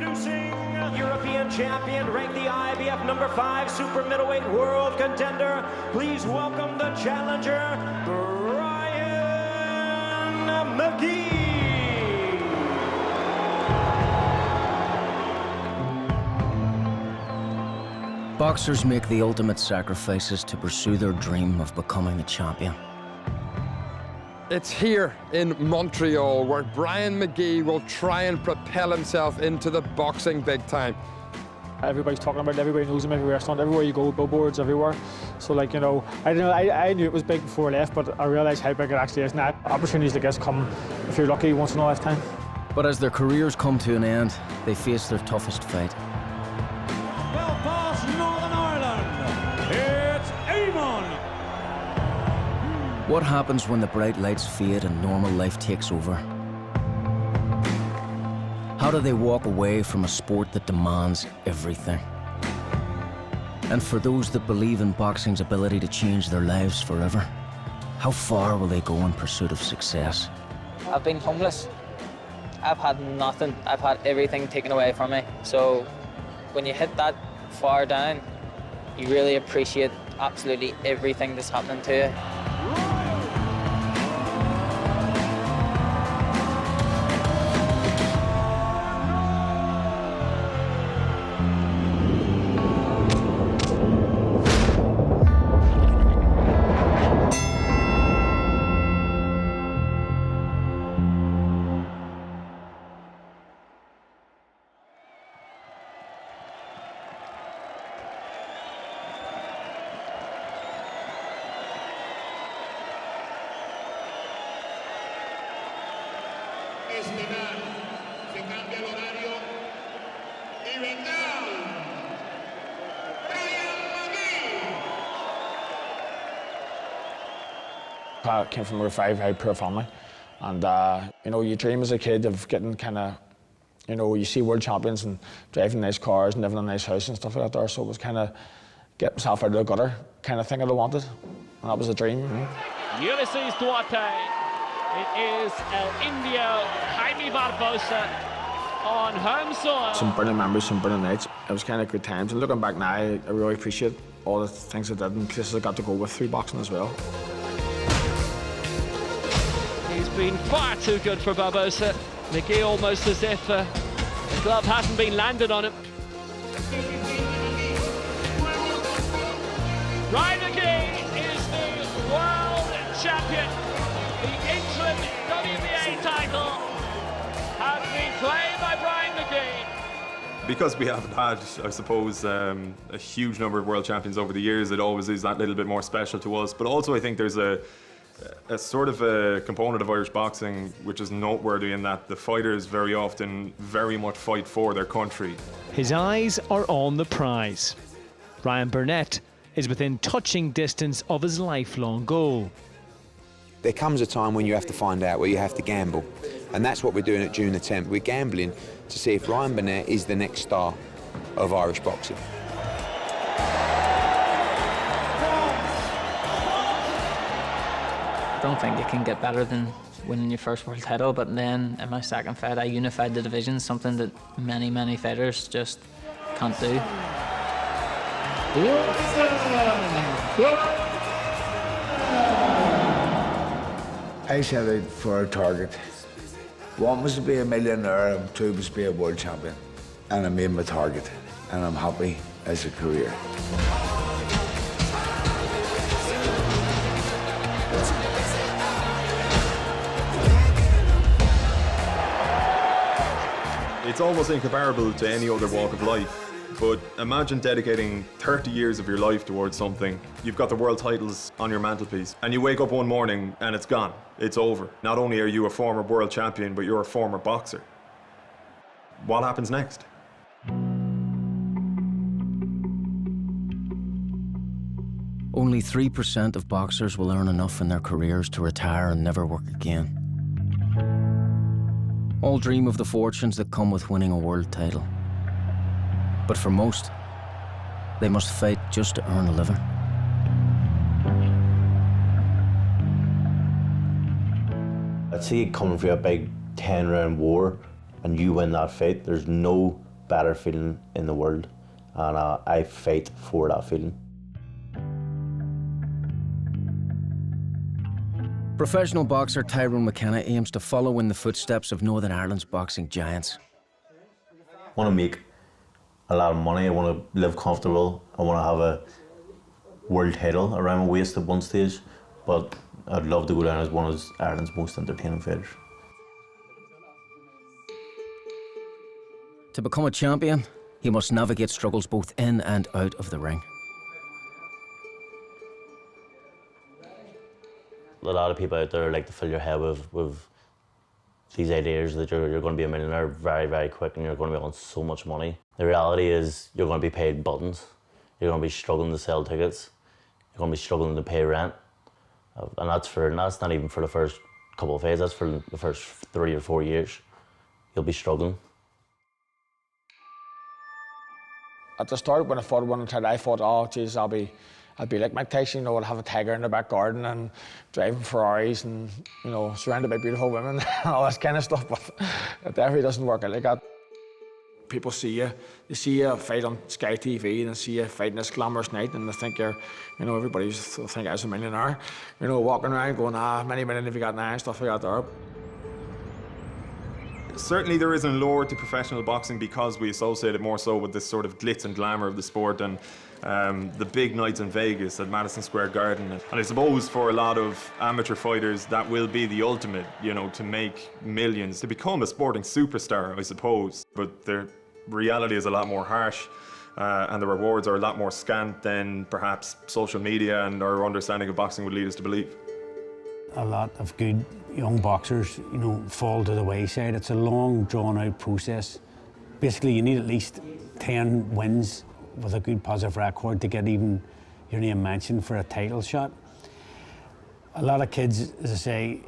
Introducing European champion, ranked the IBF #5 super middleweight world contender. Please welcome the challenger, Ryan McGee. Boxers make the ultimate sacrifices to pursue their dream of becoming a champion. It's here in Montreal where Brian McGee will try and propel himself into the boxing big time. Everybody's talking about it, everybody knows him everywhere, stunt everywhere you go, billboards everywhere. So like, you know, I knew it was big before I left, but I realised how big it actually is now. Opportunities like this come, if you're lucky, once in a lifetime. But as their careers come to an end, they face their toughest fight. Belfast, Northern Ireland, it's Eamon. What happens when the bright lights fade and normal life takes over? How do they walk away from a sport that demands everything? And for those that believe in boxing's ability to change their lives forever, how far will they go in pursuit of success? I've been homeless. I've had nothing. I've had everything taken away from me. So when you hit that far down, you really appreciate absolutely everything that's happening to you. Estelar, se cambia el horario y vendrá Ryan McGee. I came from a very poor family, and you know, you dream as a kid of getting kind of, you know, you see world champions and driving nice cars and living in a nice house and stuff like that there. So it was kind of get myself out of the gutter kind of thing that I wanted, and that was a dream. You know? Ulysses Duarte. It is El Indio Jaime Barbosa on home soil. Some brilliant memories, some brilliant nights. It was kind of good times, and looking back now, I really appreciate all the things I did and places I got to go with through boxing as well. He's been far too good for Barbosa. McGee almost as if the glove hasn't been landed on him. Ryan McGee is the world champion. The interim WBA title has been claimed by Brian McGee. Because we haven't had, I suppose, a huge number of world champions over the years, it always is that little bit more special to us. But also I think there's a sort of a component of Irish boxing which is noteworthy in that the fighters very often very much fight for their country. His eyes are on the prize. Ryan Burnett is within touching distance of his lifelong goal. There comes a time when you have to find out, where you have to gamble. And that's what we're doing at June the 10th. We're gambling to see if Ryan Burnett is the next star of Irish boxing. I don't think it can get better than winning your first world title, but then in my second fight I unified the division, something that many fighters just can't do. I set out for a target. One was to be a millionaire, and two was to be a world champion. And I made my target, and I'm happy as a career. It's almost incomparable to any other walk of life. But imagine dedicating 30 years of your life towards something. You've got the world titles on your mantelpiece, and you wake up one morning and it's gone. It's over. Not only are you a former world champion, but you're a former boxer. What happens next? Only 3% of boxers will earn enough in their careers to retire and never work again. All dream of the fortunes that come with winning a world title. But for most, they must fight just to earn a living. I'd see you coming for a big 10-round war and you win that fight. There's no better feeling in the world, and I fight for that feeling. Professional boxer Tyrone McKenna aims to follow in the footsteps of Northern Ireland's boxing giants. I want to make a lot of money, I want to live comfortable, I want to have a world title around my waist at one stage, but I'd love to go down as one of Ireland's most entertaining fighters. To become a champion, he must navigate struggles both in and out of the ring. A lot of people out there like to fill your head with these ideas that you're going to be a millionaire very, very quick and you're going to be on so much money. The reality is you're going to be paid buttons. You're going to be struggling to sell tickets. You're going to be struggling to pay rent. And that's not even for the first couple of days, that's for the first 3 or 4 years. You'll be struggling. At the start, when I fought one title, I thought, oh, geez, I'll be like Mike Tyson, you know, I'd have a tiger in the back garden and driving Ferraris and, you know, surrounded by beautiful women and all that kind of stuff, but it definitely doesn't work out like that. People they see you fight on Sky TV and see you fighting this glamorous night and they think you're, you know, everybody's think I was a millionaire, you know, walking around going, many million have you got now and stuff like that there. Certainly there is an allure to professional boxing because we associate it more so with this sort of glitz and glamour of the sport and the big nights in Vegas at Madison Square Garden. And I suppose for a lot of amateur fighters that will be the ultimate, you know, to make millions, to become a sporting superstar, I suppose. But the reality is a lot more harsh and the rewards are a lot more scant than perhaps social media and our understanding of boxing would lead us to believe. A lot of good young boxers, you know, fall to the wayside. It's a long, drawn-out process. Basically, you need at least 10 wins with a good positive record to get even your name mentioned for a title shot. A lot of kids, as I say,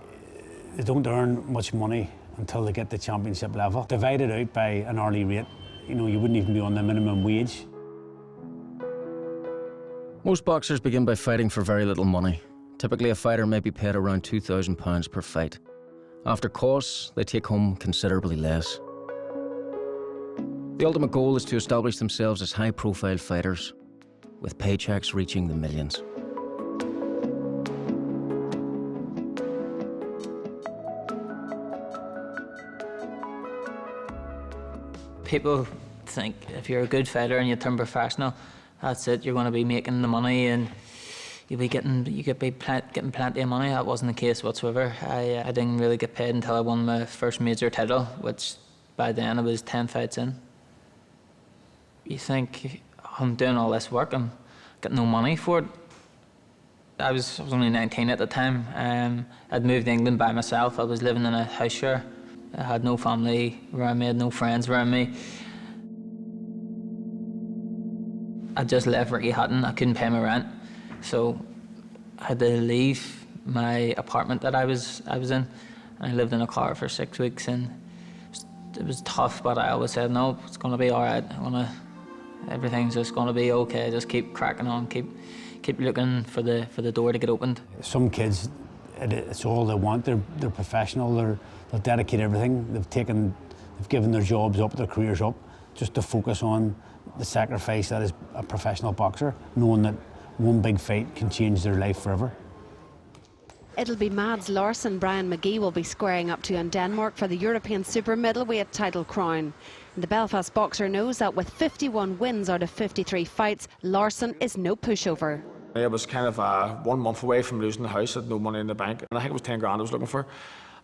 they don't earn much money until they get to championship level. Divided out by an hourly rate, you know, you wouldn't even be on the minimum wage. Most boxers begin by fighting for very little money. Typically, a fighter may be paid around £2,000 per fight. After costs, they take home considerably less. The ultimate goal is to establish themselves as high-profile fighters, with paychecks reaching the millions. People think if you're a good fighter and you turn professional, that's it, you're going to be making the money and you could be getting plenty of money. That wasn't the case whatsoever. I didn't really get paid until I won my first major title, which by then I was 10 fights in. You think, I'm doing all this work, I'm getting no money for it. I was only 19 at the time. I'd moved to England by myself. I was living in a house share. I had no family around me, I had no friends around me. I just left Ricky Hutton. I couldn't pay my rent. So I had to leave my apartment that I was in, and I lived in a car for 6 weeks, and it was tough, but I always said, no, it's going to be all right. Everything's just going to be okay. Just keep cracking on, keep looking for the door to get opened. Some kids, it's all they want. They're professional. They'll dedicate everything. They've given their jobs up, their careers up, just to focus on the sacrifice that is a professional boxer, knowing that one big fight can change their life forever. It'll be Mads Larsson Brian McGee will be squaring up to in Denmark for the European super middleweight title crown. The Belfast boxer knows that with 51 wins out of 53 fights, Larsson is no pushover. I was kind of 1 month away from losing the house, had no money in the bank, and I think it was 10 grand I was looking for.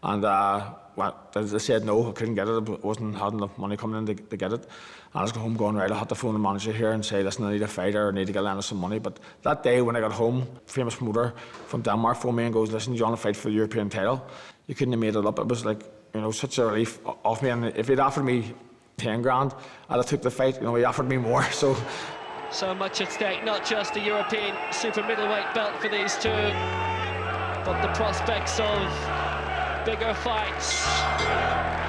And well, they said no, I couldn't get it. I hadn't enough money coming in to get it. And I was home going, right, I had to phone the manager here and say, listen, I need a fighter, I need to get Lennon some money. But that day when I got home, famous promoter from Denmark phoned me and goes, listen, do you want to fight for the European title? You couldn't have made it up. It was like, you know, such a relief off me. And if he'd offered me 10 grand, I'd have took the fight. You know, he offered me more, so. So much at stake, not just the European super middleweight belt for these two, but the prospects of bigger fights.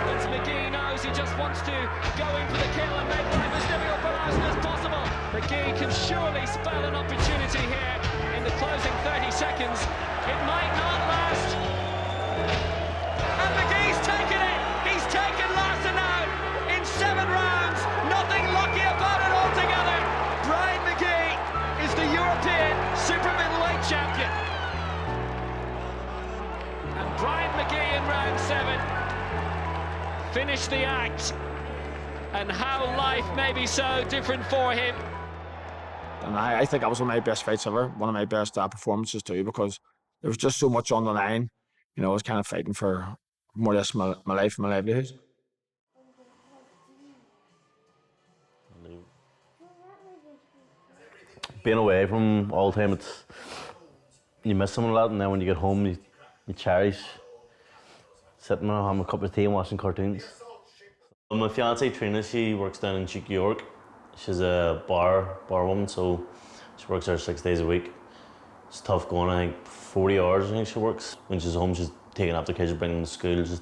As McGee knows, he just wants to go in for the kill and make life as difficult for Larsson as possible. McGee can surely spell an opportunity here in the closing 30 seconds. It might not last. And McGee's taken it. He's taken Larsson out in 7 rounds, not European super middleweight champion. And Brian McGee in round 7 finished the act. And how life may be so different for him. And I think that was one of my best fights ever, one of my best performances too, because there was just so much on the line. You know, I was kind of fighting for more or less my life and my livelihood. Being away from all the time, you miss someone a lot, and then when you get home, you cherish sitting there having a cup of tea and watching cartoons. My fiancée Trina, she works down in New York. She's a bar woman, so she works there 6 days a week. It's tough going. I think 40 hours. I think she works. When she's home, she's taking after kids, bringing them to school, just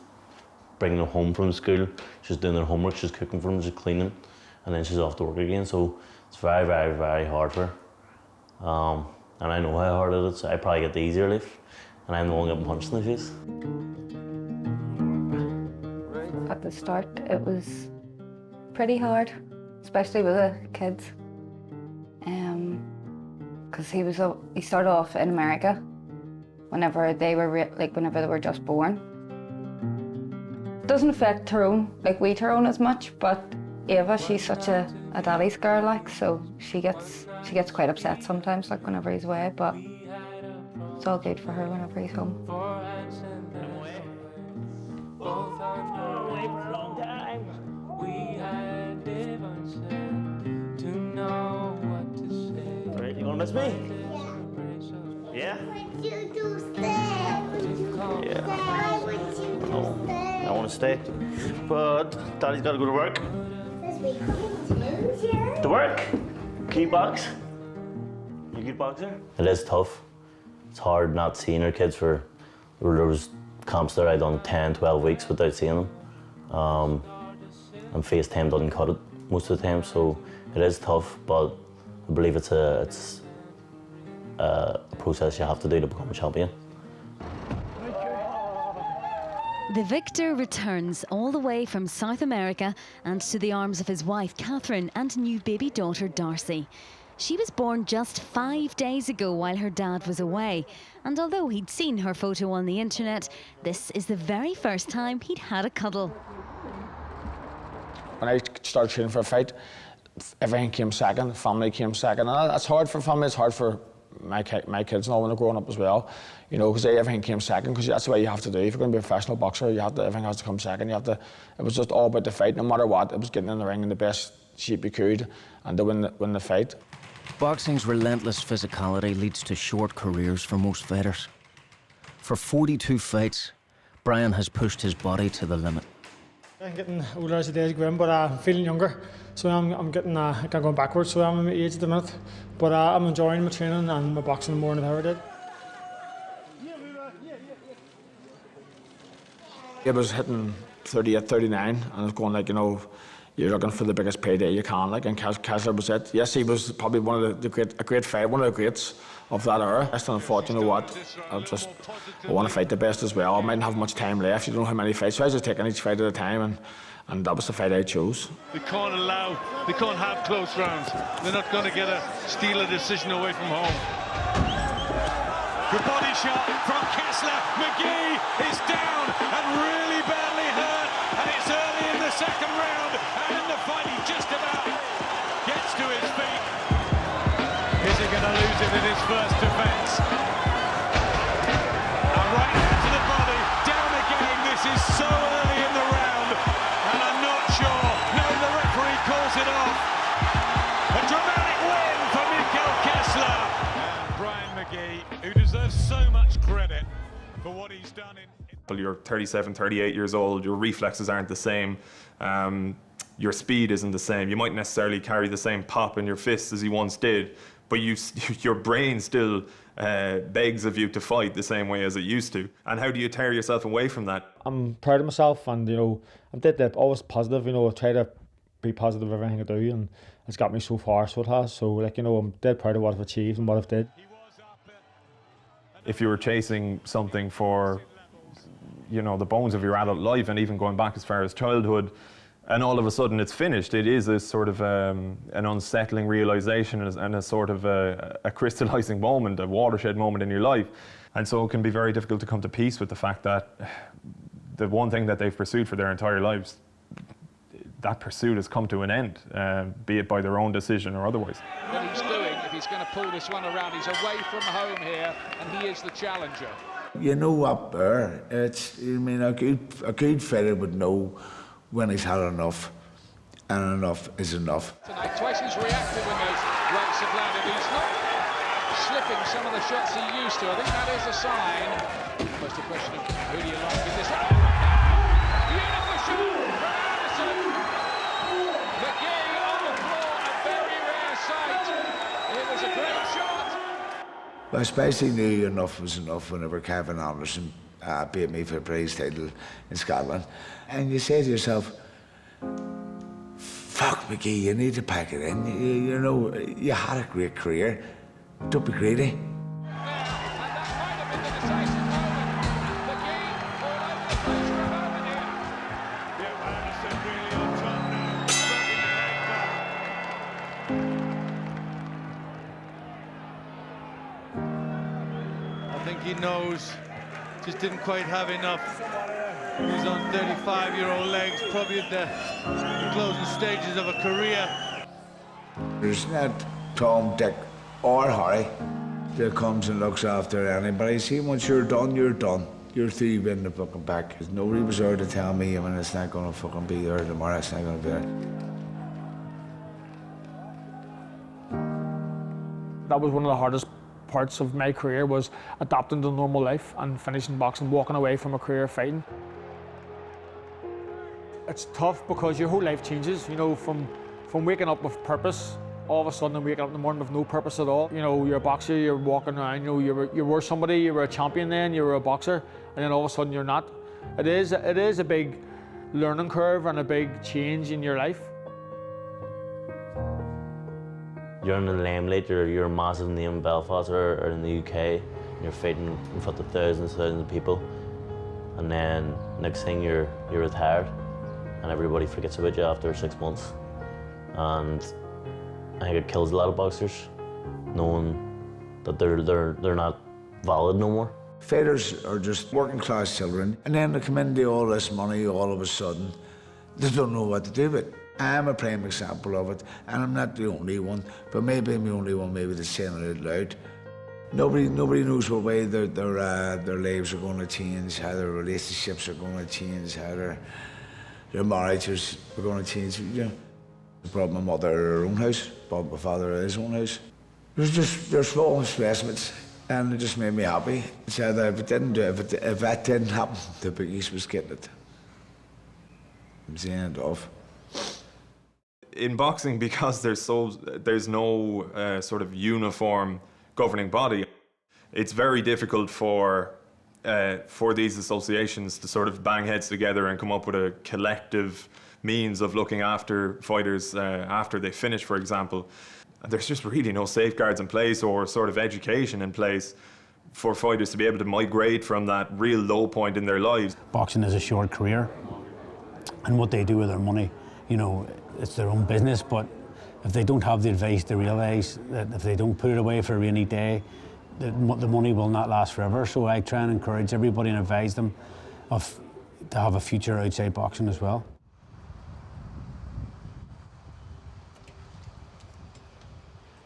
bringing them home from school. She's doing their homework, she's cooking for them, she's cleaning, and then she's off to work again. So it's very, very, very hard for her. And I know how hard it is. So I probably get the easier life, and I'm the one getting punched in the face. At the start, it was pretty hard, especially with the kids, because he started off in America whenever they were whenever they were just born. It doesn't affect Tyrone like we Tyrone as much, but Ava, she's such a daddy's girl, like, so she gets quite upset sometimes, like whenever he's away, but it's all good for her whenever he's home. Right, you gonna miss me? Yeah? Yeah. I want to stay, but Daddy's got to go to work. To work? Can you box? You a good boxer? It is tough. It's hard not seeing our kids for. There was camps that I done 10, 12 weeks without seeing them. And FaceTime doesn't cut it most of the time, so it is tough. But I believe it's a process you have to do to become a champion. The victor returns all the way from South America and to the arms of his wife Catherine and new baby daughter Darcy. She was born just 5 days ago while her dad was away, and although he'd seen her photo on the internet, this is the very first time he'd had a cuddle. When I started training for a fight, everything came second, family came second. And that's hard for family, it's hard for my kids now when they're growing up as well, you know, because everything came second, because that's the way you have to do. If you're going to be a professional boxer, everything has to come second. It was just all about the fight, no matter what. It was getting in the ring in the best shape you could and to win the fight. Boxing's relentless physicality leads to short careers for most fighters. For 42 fights, Brian has pushed his body to the limit. I'm getting older as the days go in, but I'm feeling younger. So I'm getting going backwards, so I'm in my age at the minute. But I'm enjoying my training and my boxing more than I ever did. I was hitting 38, 39, and I was going like, you know, you're looking for the biggest payday you can, like, and Kessler was it. Yes, he was probably one of a great fight, one of the greats of that era. I still thought, you know what, I want to fight the best as well. I mightn't have much time left, you don't know how many fights, so I was just taking each fight at a time, and that was the fight I chose. They can't have close rounds. They're not going to steal a decision away from home. Good body shot from Kessler. McGee is down and really badly hurt, and it's early in the second round, and in the fight he just about gets to his feet. Is he going to lose it in his first defence? And right hand to the body, down again. This is so early in the round, and I'm not sure. No, the referee calls it off. A dramatic win for Mikkel Kessler. And Brian McGee, who deserves so much credit for what he's done in... You're 37, 38 years old, your reflexes aren't the same, your speed isn't the same. You might necessarily carry the same pop in your fists as you once did, but your brain still begs of you to fight the same way as it used to. And how do you tear yourself away from that? I'm proud of myself, and, you know, I'm always positive, you know, I try to be positive in everything I do, and it's got me so far, so it has. So, like, you know, I'm dead proud of what I've achieved and what I've did. If you were chasing something for, you know, the bones of your adult life, and even going back as far as childhood, and all of a sudden it's finished. It is a sort of an unsettling realization and a sort of a crystallizing moment, a watershed moment in your life. And so it can be very difficult to come to peace with the fact that the one thing that they've pursued for their entire lives, that pursuit has come to an end, be it by their own decision or otherwise. What he's doing, if he's going to pull this one around, he's away from home here, and he is the challenger. You know up there, I mean, a good fighter would know when he's had enough, and enough is enough. Tonight, twice he's reacted when those rights have landed. He's not slipping some of the shots he used to. I think that is a sign. Almost a question of who do you like in this one? Beautiful shot from Anderson. McGee on the floor, a very rare sight. It was a great shot. I especially knew enough was enough whenever Kevin Anderson beat me for the British title in Scotland. And you say to yourself, fuck McGee, you need to pack it in. You know, you had a great career. Don't be greedy. I think he knows, just didn't quite have enough. He's on 35-year-old legs, probably at the closing stages of a career. There's not Tom, Dick, or Harry that comes and looks after anybody. See, once you're done, you're done. You're through in the fucking back. Nobody was there to tell me, I mean, it's not going to fucking be there tomorrow, it's not going to be there. That was one of the hardest parts of my career, was adapting to normal life and finishing boxing, walking away from a career of fighting. It's tough because your whole life changes, you know, from waking up with purpose, all of a sudden waking up in the morning with no purpose at all. You know, you're a boxer, you're walking around, you know, you were somebody, you were a champion then, you were a boxer, and then all of a sudden you're not. It is a big learning curve and a big change in your life. You're in the limelight, you're a massive name in Belfast or in the UK. You're fighting in front of thousands of people. And then next thing you're retired and everybody forgets about you after 6 months. And I think it kills a lot of boxers, knowing that they're not valid no more. Fighters are just working class children, and then they come into all this money all of a sudden. They don't know what to do with it. I'm a prime example of it, and I'm not the only one, but maybe I'm the only one maybe that's saying it out loud. Nobody knows what way their lives are going to change, how their relationships are going to change, how their marriages are going to change. You know, I brought my mother to her own house, brought my father to his own house. There's small investments, and it just made me happy. It said that if that didn't happen, the Big East was getting it. I'm saying it off. In boxing, because there's no sort of uniform governing body, it's very difficult for these associations to sort of bang heads together and come up with a collective means of looking after fighters after they finish, for example. There's just really no safeguards in place or sort of education in place for fighters to be able to migrate from that real low point in their lives. Boxing is a short career, and what they do with their money, you know, it's their own business, but if they don't have the advice to realise that if they don't put it away for a rainy day, the money will not last forever. So I try and encourage everybody and advise them to have a future outside boxing as well.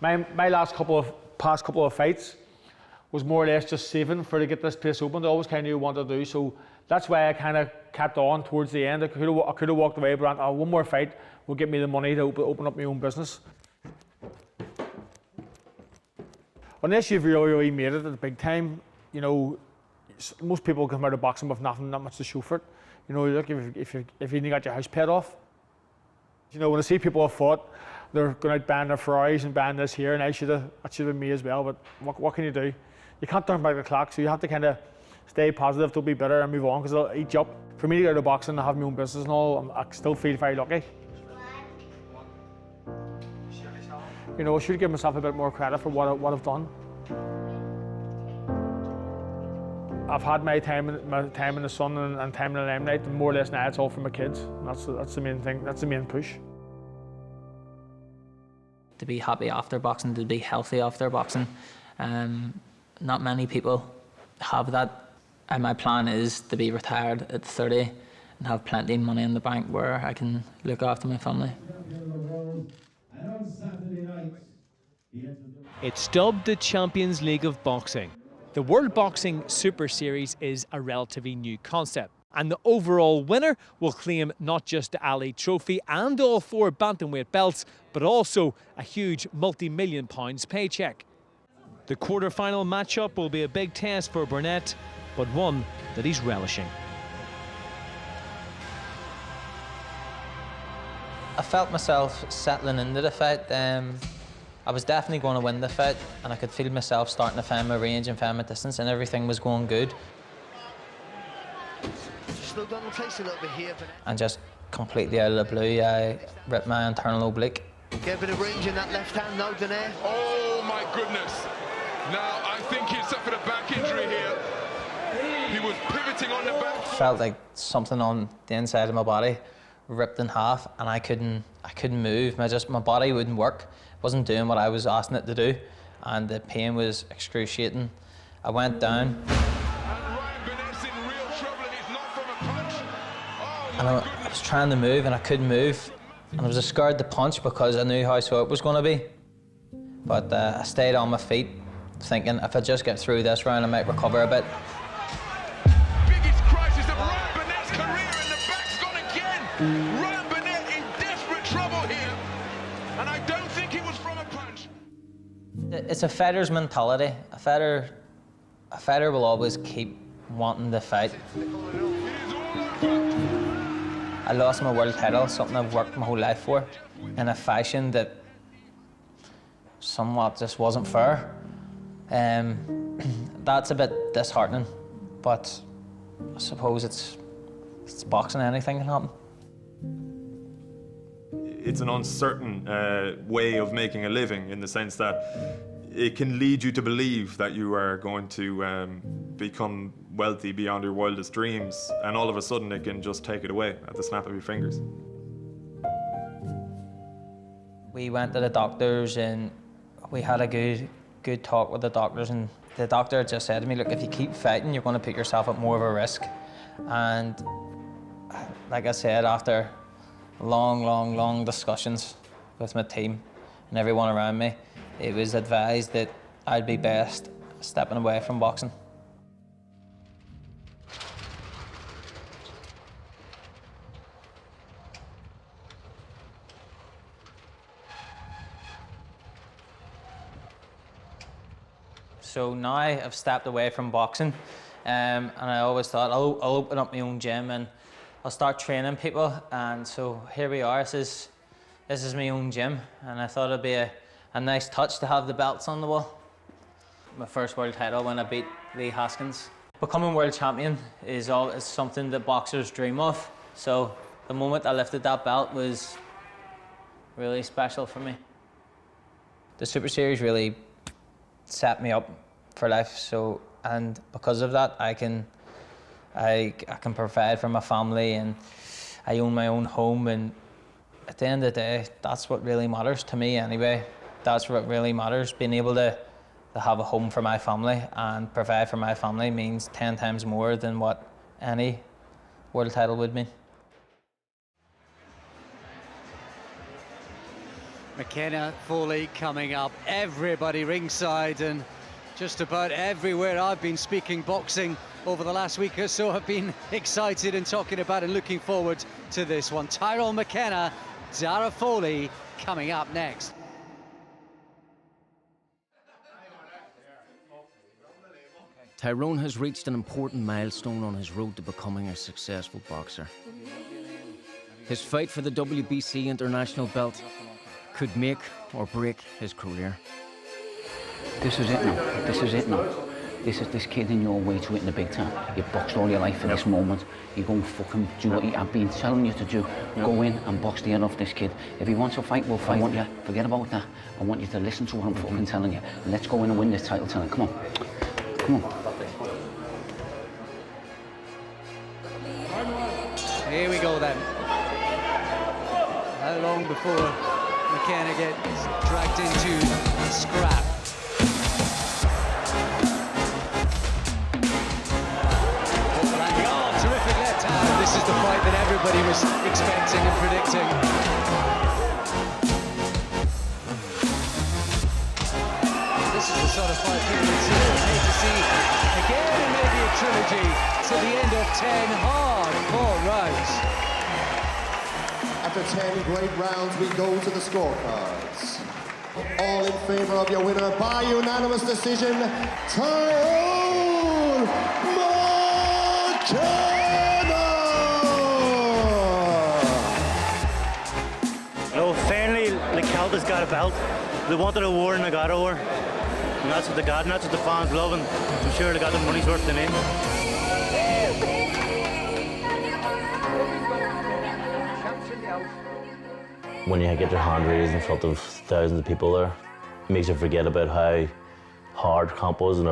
My past couple of fights was more or less just saving to get this place open. I always kind of knew what to do, so that's why I kind of kept on towards the end. I could have walked away, but one more fight will get me the money to open up my own business. Unless you've really made it at the big time, you know, most people come out of boxing with not much to show for it. You know, look, if you even got your house paid off. You know, when I see people have fought, they're going out buying their Ferraris and buying this here, and that should have been me as well, but what can you do? You can't turn back the clock, so you have to kind of stay positive, don't be bitter, and move on, because it'll eat you up. For me to go to boxing and have my own business and all, I still feel very lucky. You know, I should give myself a bit more credit for what I've done. I've had my time in the sun and time in the limelight, and more or less now it's all for my kids. And that's the main thing. That's the main push. To be happy after boxing, to be healthy after boxing, not many people have that. And my plan is to be retired at 30 and have plenty of money in the bank where I can look after my family. It's dubbed the Champions League of Boxing. The World Boxing Super Series is a relatively new concept, and the overall winner will claim not just the Ali Trophy and all 4 bantamweight belts, but also a huge multi-million pounds paycheck. The quarter-final matchup will be a big test for Burnett, but one that he's relishing. I felt myself settling into the fight. I was definitely going to win the fight, and I could feel myself starting to find my range and find my distance, and everything was going good. Slow down the pace a little bit here. And just completely out of the blue, I ripped my internal oblique. Get a bit of range in that left hand now, Danae. Oh my goodness. Now I think he suffered a back injury here. He was pivoting on the back. Felt like something on the inside of my body ripped in half, and I couldn't move. My body wouldn't work. It wasn't doing what I was asking it to do, and the pain was excruciating. I went down. And I was trying to move and I couldn't move. And I was scared to punch because I knew how slow it was going to be. But I stayed on my feet, thinking if I just get through this round, I might recover a bit. Biggest crisis of Ryan Burnett's career, and the back's gone again. Ryan Burnett in desperate trouble here. And I don't think it was from a punch. It's a fighter's mentality. A fighter will always keep wanting to fight. I lost my world title, something I've worked my whole life for, in a fashion that somewhat just wasn't fair. That's a bit disheartening, but I suppose it's boxing, anything can happen. It's an uncertain way of making a living, in the sense that it can lead you to believe that you are going to become wealthy beyond your wildest dreams, and all of a sudden it can just take it away at the snap of your fingers. We went to the doctors and we had a good talk with the doctors, and the doctor just said to me, look, if you keep fighting, you're going to put yourself at more of a risk. And like I said, after long discussions with my team and everyone around me, it was advised that I'd be best stepping away from boxing. So now I've stepped away from boxing, and I always thought I'll open up my own gym and I'll start training people. And so here we are. This is my own gym, and I thought it'd be a nice touch to have the belts on the wall. My first world title when I beat Lee Haskins. Becoming world champion is something that boxers dream of. So the moment I lifted that belt was really special for me. The Super Series really set me up for life. So, and because of that, I can provide for my family, and I own my own home. And at the end of the day, that's what really matters to me anyway. That's what really matters. Being able to have a home for my family and provide for my family means 10 times more than what any world title would mean. McKenna, Foley coming up, everybody ringside, and just about everywhere I've been speaking boxing over the last week or so have been excited and talking about and looking forward to this one. Tyrone McKenna, Dara Foley coming up next. Tyrone has reached an important milestone on his road to becoming a successful boxer. His fight for the WBC international belt could make or break his career. This is it now. This is it now. This is this kid in your way to it in the big time. You've boxed all your life for this moment. You go and fucking do what I've been telling you to do. Go in and box the head off this kid. If he wants to fight, we'll fight. I want you, forget about that. I want you to listen to what I'm fucking telling you. And let's go in and win this title tonight. Come on. Come on. Here we go then. How long before McKenna gets dragged into a scrap? Oh, terrific left hand. This is the fight that everybody was expecting and predicting. This is the sort of fight people would hate to see again, and maybe a trilogy to the end of 10 hard-fought rounds. After 10 great rounds, we go to the scorecards. All in favor of your winner by unanimous decision, Tyrone McKenna! No, finally, the Celtics got a belt. They wanted a war and they got a war. And that's what they got, and that's what the fans love, and I'm sure they got the money's worth in it. When you get your hand raised in front of thousands of people there, it makes you forget about how hard comp was and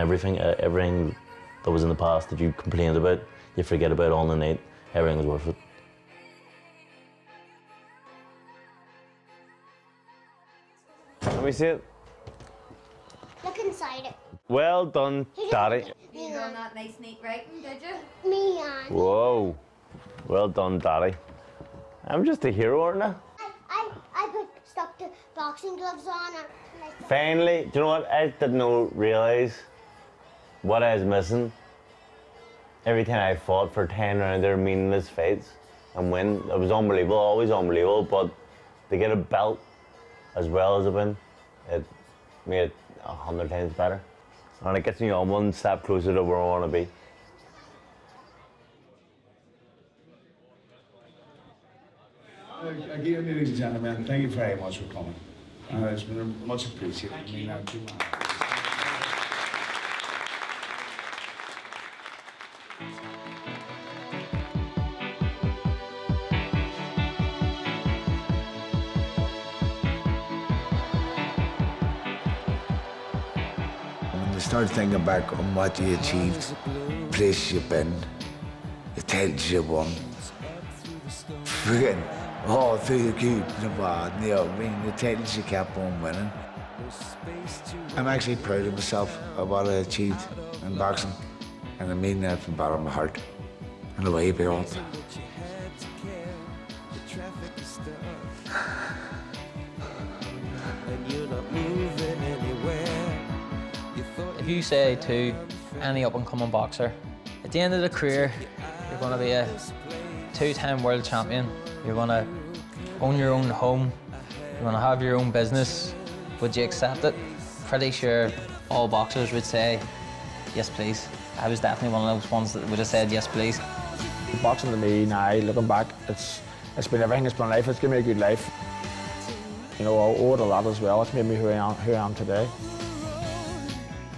everything that was in the past that you complained about. You forget about all the night. Everything was worth it. Let me see it. Look inside it. Well done, Daddy. You done that nice neat writing, did you? Me on. Whoa. Well done, Daddy. I'm just a hero, aren't I? I stuck the boxing gloves on. Finally, do you know what? I didn't realise what I was missing. Every time I fought for 10 rounds, they're meaningless fights and win. It was unbelievable, always unbelievable, but to get a belt as well as a win, it made it 100 times better. And it gets me on one step closer to where I want to be. Again, ladies and gentlemen, thank you very much for coming. It's been much appreciated. I mean that too much. When you start thinking back on what you achieved, place you've been, the titles you won, forgetting all through the good and the bad, you know, I mean, the titles you kept on winning. I'm actually proud of myself of what I achieved in boxing, and I mean that from the bottom of my heart and the way beyond. If you say to any up-and-coming boxer, at the end of the career, you're going to be a two-time world champion, you're going to own your own home, you're going to have your own business, would you accept it? Pretty sure all boxers would say, yes please. I was definitely one of those ones that would have said yes please. Boxing to me now, looking back, it's been everything. It's been life. It's given me a good life. You know, I owe it a lot as well. It's made me who I am today.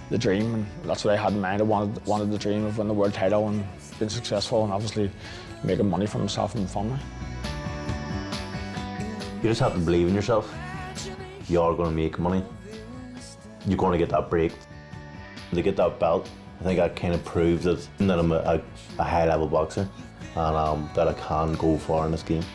The dream, and that's what I had in mind. I wanted the dream of winning the world title and being successful, and obviously making money for myself and my family. You just have to believe in yourself. You are going to make money. You're going to get that break. To get that belt, I think that kind of proves that I'm a high-level boxer and that I can go far in this game.